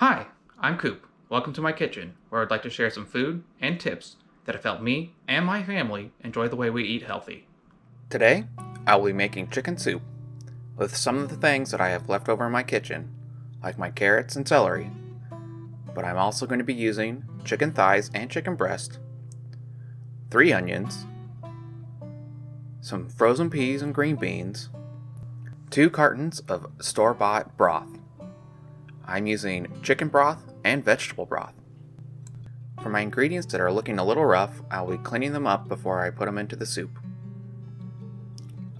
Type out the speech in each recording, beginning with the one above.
Hi, I'm Coop. Welcome to my kitchen, where I'd like to share some food and tips that have helped me and my family enjoy the way we eat healthy. Today, I will be making chicken soup with some of the things that I have left over in my kitchen, like my carrots and celery, but I'm also going to be using chicken thighs and chicken breast, 3 onions, some frozen peas and green beans, 2 cartons of store-bought broth. I'm using chicken broth and vegetable broth. For my ingredients that are looking a little rough, I'll be cleaning them up before I put them into the soup.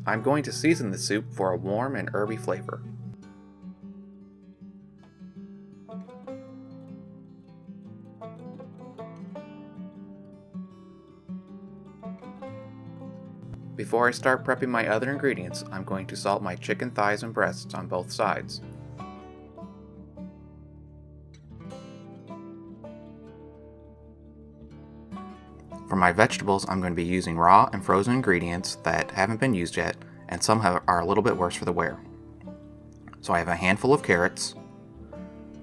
I'm going to season the soup for a warm and herby flavor. Before I start prepping my other ingredients, I'm going to salt my chicken thighs and breasts on both sides. For my vegetables, I'm going to be using raw and frozen ingredients that haven't been used yet, and some are a little bit worse for the wear. So I have a handful of carrots,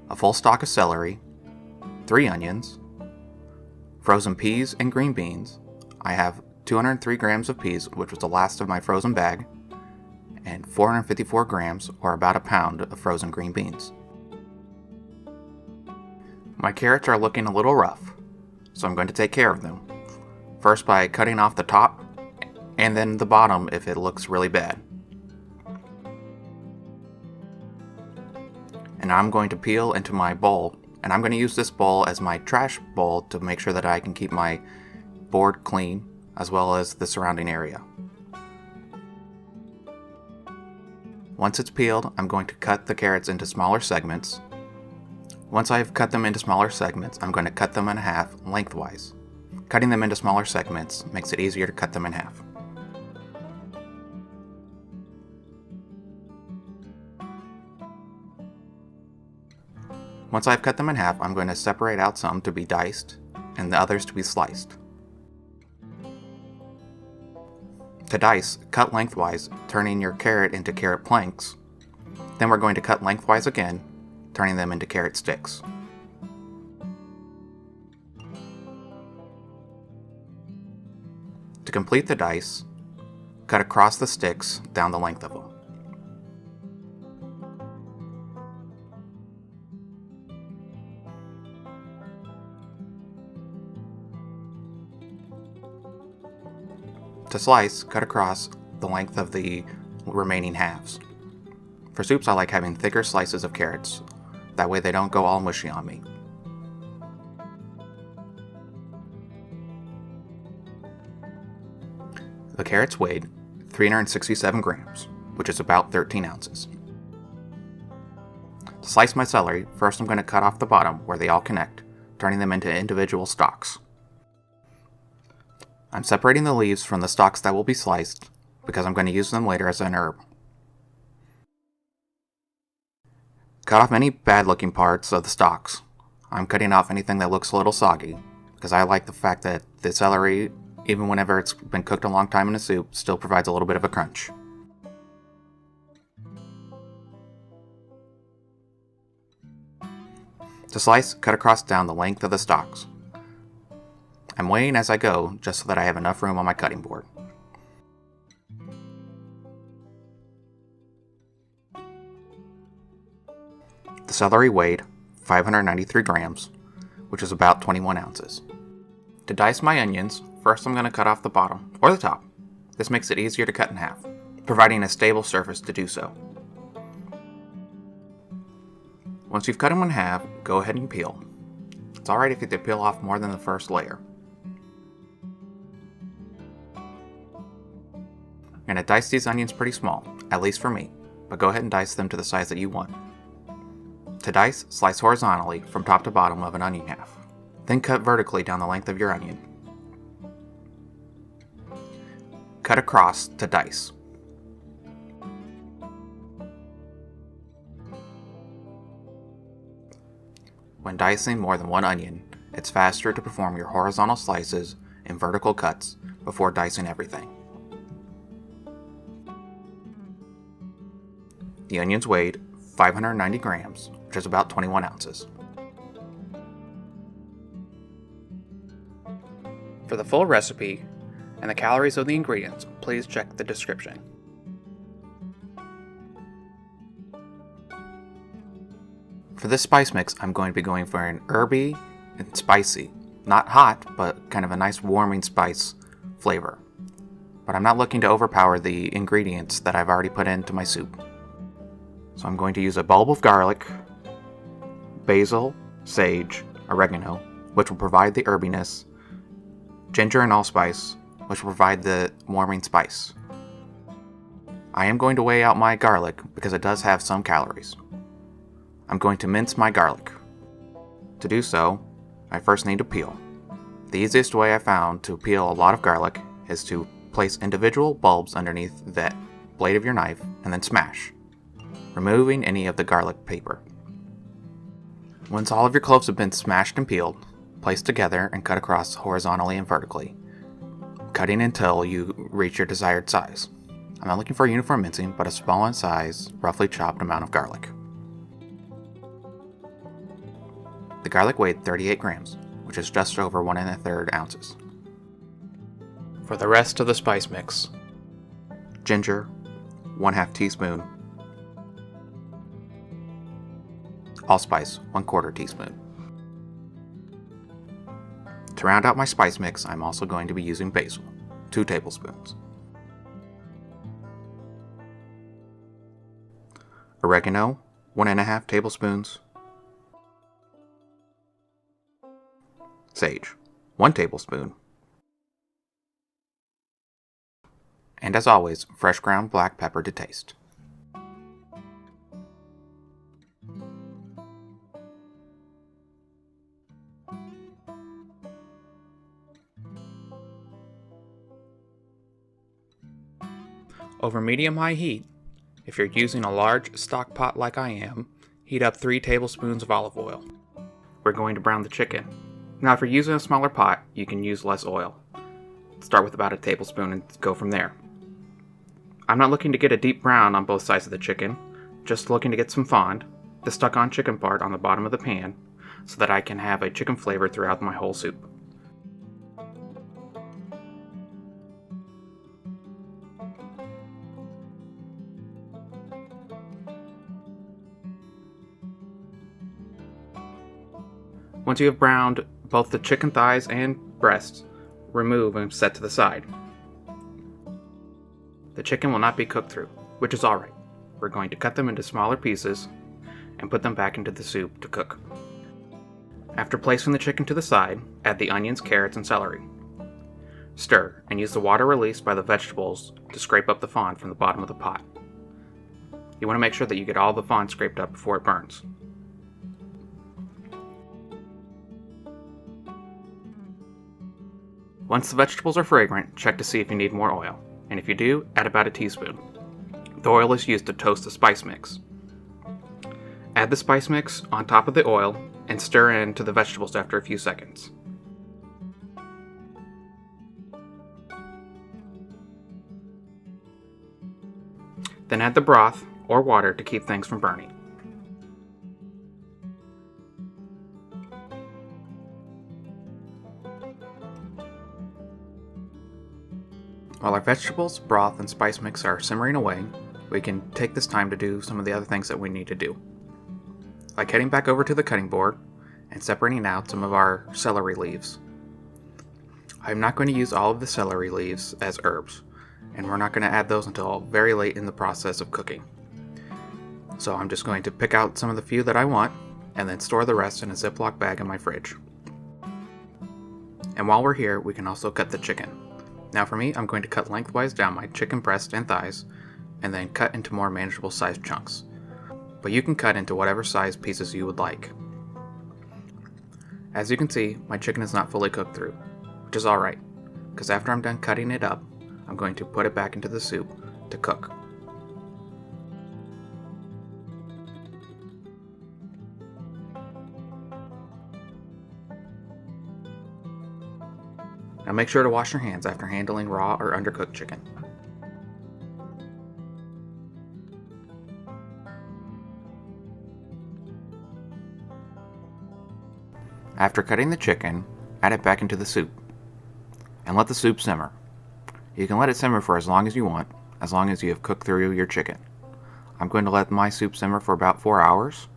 a full stalk of celery, 3 onions, frozen peas and green beans. I have 203 grams of peas, which was the last of my frozen bag, and 454 grams, or about a pound, of frozen green beans. My carrots are looking a little rough, so I'm going to take care of them. First by cutting off the top, and then the bottom if it looks really bad. And I'm going to peel into my bowl, and I'm going to use this bowl as my trash bowl to make sure that I can keep my board clean, as well as the surrounding area. Once it's peeled, I'm going to cut the carrots into smaller segments. Once I've cut them into smaller segments, I'm going to cut them in half lengthwise. Cutting them into smaller segments makes it easier to cut them in half. Once I've cut them in half, I'm going to separate out some to be diced and the others to be sliced. To dice, cut lengthwise, turning your carrot into carrot planks. Then we're going to cut lengthwise again, turning them into carrot sticks. To complete the dice, cut across the sticks down the length of them. To slice, cut across the length of the remaining halves. For soups, I like having thicker slices of carrots. That way they don't go all mushy on me. The carrots weighed 367 grams, which is about 13 ounces. To slice my celery, first I'm going to cut off the bottom where they all connect, turning them into individual stalks. I'm separating the leaves from the stalks that will be sliced because I'm going to use them later as an herb. Cut off any bad looking parts of the stalks. I'm cutting off anything that looks a little soggy because I like the fact that the celery, even whenever it's been cooked a long time in a soup, still provides a little bit of a crunch. To slice, cut across down the length of the stalks. I'm weighing as I go, just so that I have enough room on my cutting board. The celery weighed 593 grams, which is about 21 ounces. To dice my onions, first I'm going to cut off the bottom, or the top. This makes it easier to cut in half, providing a stable surface to do so. Once you've cut them in half, go ahead and peel. It's alright if you peel off more than the first layer. I'm going to dice these onions pretty small, at least for me, but go ahead and dice them to the size that you want. To dice, slice horizontally from top to bottom of an onion half. Then cut vertically down the length of your onion. Cut across to dice. When dicing more than one onion, it's faster to perform your horizontal slices and vertical cuts before dicing everything. The onions weighed 590 grams, which is about 21 ounces. For the full recipe and the calories of the ingredients, please check the description. For this spice mix, I'm going to be going for an herby and spicy. Not hot, but kind of a nice warming spice flavor. But I'm not looking to overpower the ingredients that I've already put into my soup. So I'm going to use a bulb of garlic, basil, sage, oregano, which will provide the herbiness, ginger and allspice, which will provide the warming spice. I am going to weigh out my garlic because it does have some calories. I'm going to mince my garlic. To do so, I first need to peel. The easiest way I found to peel a lot of garlic is to place individual bulbs underneath the blade of your knife and then smash, removing any of the garlic paper. Once all of your cloves have been smashed and peeled, place together and cut across horizontally and vertically, cutting until you reach your desired size. I'm not looking for uniform mincing, but a small in size, roughly chopped amount of garlic. The garlic weighed 38 grams, which is just over 1 1/3 ounces. For the rest of the spice mix, ginger, 1/2 teaspoon, allspice, 1/4 teaspoon. To round out my spice mix, I'm also going to be using basil, 2 tablespoons. Oregano, 1 1/2 tablespoons. Sage, 1 tablespoon. And as always, fresh ground black pepper to taste. Over medium-high heat, if you're using a large stock pot like I am, heat up 3 tablespoons of olive oil. We're going to brown the chicken. Now if you're using a smaller pot, you can use less oil. Start with about a tablespoon and go from there. I'm not looking to get a deep brown on both sides of the chicken, just looking to get some fond, the stuck-on chicken part on the bottom of the pan, so that I can have a chicken flavor throughout my whole soup. Once you have browned both the chicken thighs and breasts, remove and set to the side. The chicken will not be cooked through, which is alright. We're going to cut them into smaller pieces and put them back into the soup to cook. After placing the chicken to the side, add the onions, carrots, and celery. Stir and use the water released by the vegetables to scrape up the fond from the bottom of the pot. You want to make sure that you get all the fond scraped up before it burns. Once the vegetables are fragrant, check to see if you need more oil, and if you do, add about a teaspoon. The oil is used to toast the spice mix. Add the spice mix on top of the oil and stir into the vegetables after a few seconds. Then add the broth or water to keep things from burning. While our vegetables, broth, and spice mix are simmering away, we can take this time to do some of the other things that we need to do. Like heading back over to the cutting board and separating out some of our celery leaves. I'm not going to use all of the celery leaves as herbs, and we're not going to add those until very late in the process of cooking. So I'm just going to pick out some of the few that I want, and then store the rest in a Ziploc bag in my fridge. And while we're here, we can also cut the chicken. Now for me, I'm going to cut lengthwise down my chicken breast and thighs, and then cut into more manageable sized chunks. But you can cut into whatever size pieces you would like. As you can see, my chicken is not fully cooked through, which is alright, because after I'm done cutting it up, I'm going to put it back into the soup to cook. Now make sure to wash your hands after handling raw or undercooked chicken. After cutting the chicken, add it back into the soup. and let the soup simmer. You can let it simmer for as long as you want, as long as you have cooked through your chicken. I'm going to let my soup simmer for about 4 hours.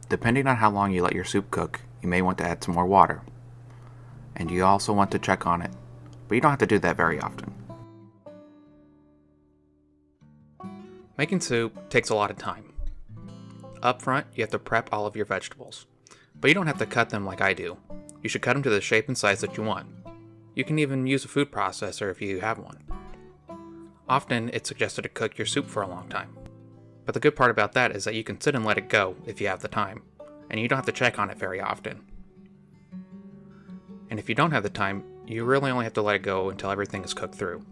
Depending on how long you let your soup cook, you may want to add some more water. And you also want to check on it, but you don't have to do that very often. Making soup takes a lot of time. Up front, you have to prep all of your vegetables, but you don't have to cut them like I do. You should cut them to the shape and size that you want. You can even use a food processor if you have one. Often, it's suggested to cook your soup for a long time. But the good part about that is that you can sit and let it go if you have the time, and you don't have to check on it very often. And if you don't have the time, you really only have to let it go until everything is cooked through.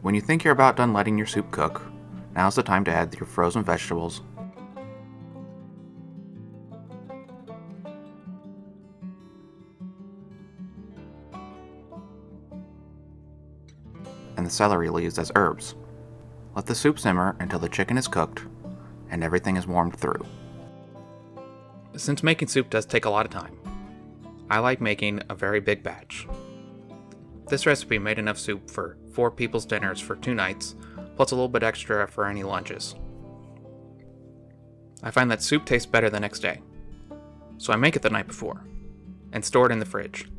When you think you're about done letting your soup cook, now's the time to add your frozen vegetables and the celery leaves as herbs. Let the soup simmer until the chicken is cooked and everything is warmed through. Since making soup does take a lot of time, I like making a very big batch. This recipe made enough soup for 4 people's dinners for 2 nights, plus a little bit extra for any lunches. I find that soup tastes better the next day, so I make it the night before, and store it in the fridge.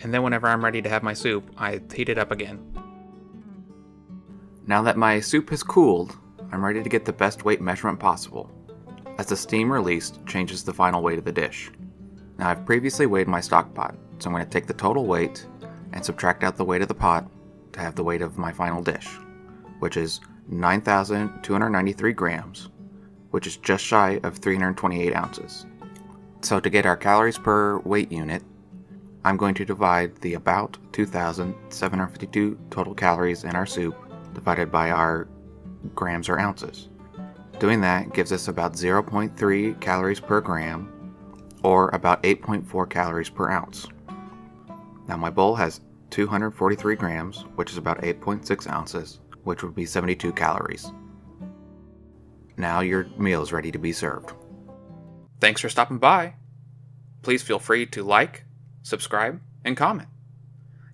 And then whenever I'm ready to have my soup, I heat it up again. Now that my soup has cooled, I'm ready to get the best weight measurement possible, as the steam released changes the final weight of the dish. Now I've previously weighed my stock pot, so I'm going to take the total weight and subtract out the weight of the pot to have the weight of my final dish, which is 9,293 grams, which is just shy of 328 ounces. So to get our calories per weight unit, I'm going to divide the about 2,752 total calories in our soup divided by our grams or ounces. Doing that gives us about 0.3 calories per gram, or about 8.4 calories per ounce. Now my bowl has 243 grams, which is about 8.6 ounces, which would be 72 calories. Now your meal is ready to be served. Thanks for stopping by. Please feel free to like, subscribe, and comment.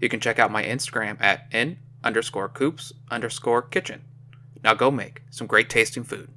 You can check out my Instagram at n_coops_kitchen. Now go make some great tasting food.